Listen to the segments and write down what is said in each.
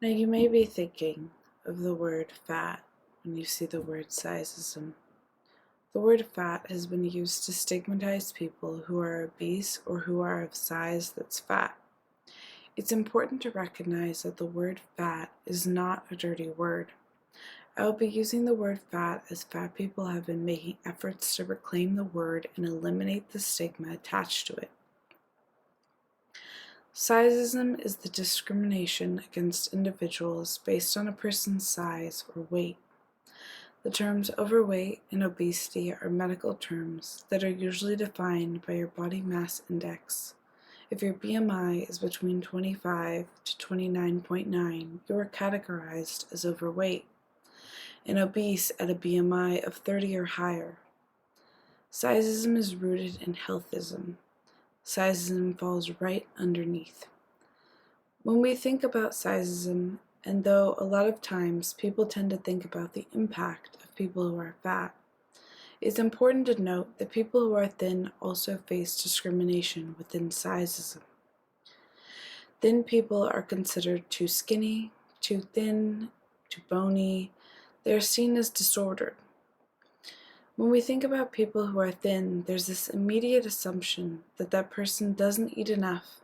Now, you may be thinking of the word fat when you see the word sizeism. The word fat has been used to stigmatize people who are obese or who are of size that's fat. It's important to recognize that the word fat is not a dirty word. I will be using the word fat as fat people have been making efforts to reclaim the word and eliminate the stigma attached to it. Sizeism is the discrimination against individuals based on a person's size or weight. The terms overweight and obesity are medical terms that are usually defined by your body mass index. If your BMI is between 25 to 29.9, you are categorized as overweight and obese at a BMI of 30 or higher. Sizeism is rooted in healthism. Sizeism falls right underneath. When we think about sizeism, and though a lot of times people tend to think about the impact of people who are fat, it's important to note that people who are thin also face discrimination within sizeism. Thin people are considered too skinny, too thin, too bony. They are seen as disordered. When we think about people who are thin, there's this immediate assumption that that person doesn't eat enough,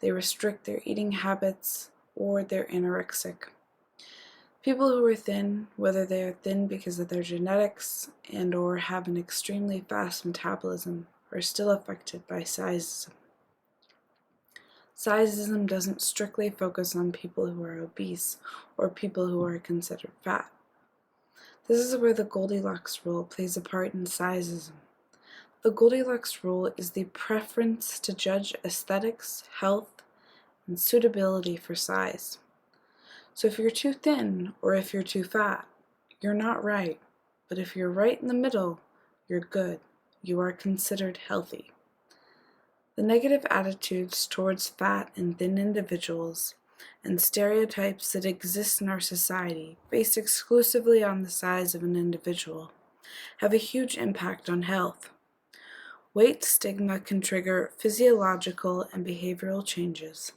they restrict their eating habits, or they're anorexic. People who are thin, whether they are thin because of their genetics and or have an extremely fast metabolism, are still affected by sizeism. Sizeism doesn't strictly focus on people who are obese or people who are considered fat. This is where the Goldilocks rule plays a part in sizeism. The Goldilocks rule is the preference to judge aesthetics, health, and suitability for size. So if you're too thin or if you're too fat, you're not right. But if you're right in the middle, you're good. You are considered healthy. The negative attitudes towards fat and thin individuals and stereotypes that exist in our society, based exclusively on the size of an individual, have a huge impact on health. Weight stigma can trigger physiological and behavioral changes.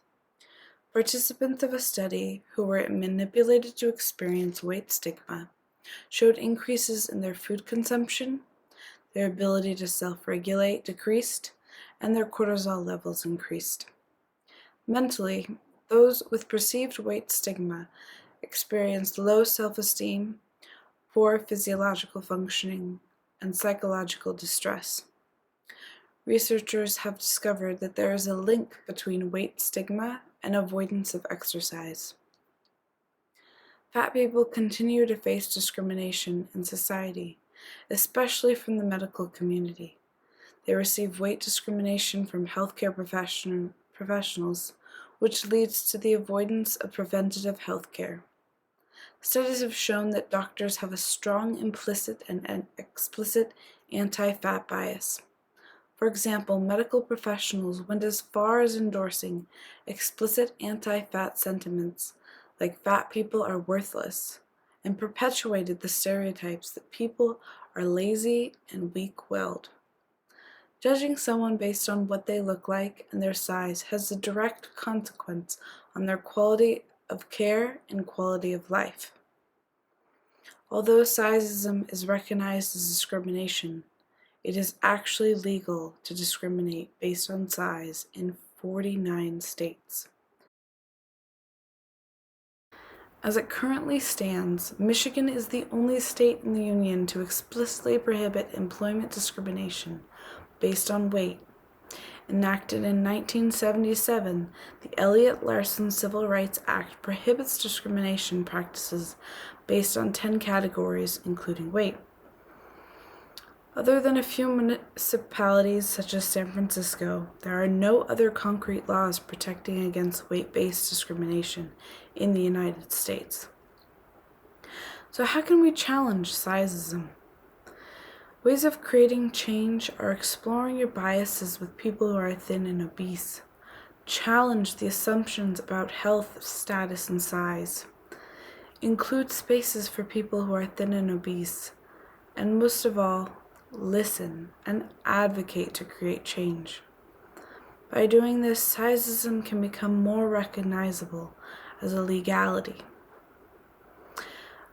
Participants of a study who were manipulated to experience weight stigma showed increases in their food consumption, their ability to self-regulate decreased, and their cortisol levels increased. Mentally, those with perceived weight stigma experienced low self-esteem, poor physiological functioning, and psychological distress. Researchers have discovered that there is a link between weight stigma and avoidance of exercise. Fat people continue to face discrimination in society, especially from the medical community. They receive weight discrimination from healthcare professionals, which leads to the avoidance of preventative health care. Studies have shown that doctors have a strong implicit and explicit anti-fat bias. For example, medical professionals went as far as endorsing explicit anti-fat sentiments like fat people are worthless, and perpetuated the stereotypes that people are lazy and weak-willed. Judging someone based on what they look like and their size has a direct consequence on their quality of care and quality of life. Although sizeism is recognized as discrimination, it is actually legal to discriminate based on size in 49 states. As it currently stands, Michigan is the only state in the union to explicitly prohibit employment discrimination based on weight. Enacted in 1977, the Elliott-Larsen Civil Rights Act prohibits discrimination practices based on 10 categories, including weight. Other than a few municipalities such as San Francisco, there are no other concrete laws protecting against weight-based discrimination in the United States. So how can we challenge sizeism? Ways of creating change are exploring your biases with people who are thin and obese. Challenge the assumptions about health, status, and size. Include spaces for people who are thin and obese. And most of all, listen and advocate to create change. By doing this, sizeism can become more recognizable as a legality.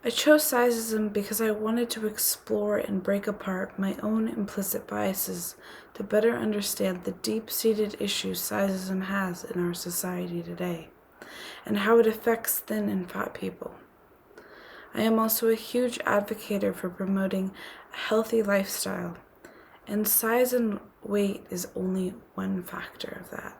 I chose Sizeism because I wanted to explore and break apart my own implicit biases to better understand the deep-seated issues Sizeism has in our society today, and how it affects thin and fat people. I am also a huge advocate for promoting a healthy lifestyle, and size and weight is only one factor of that.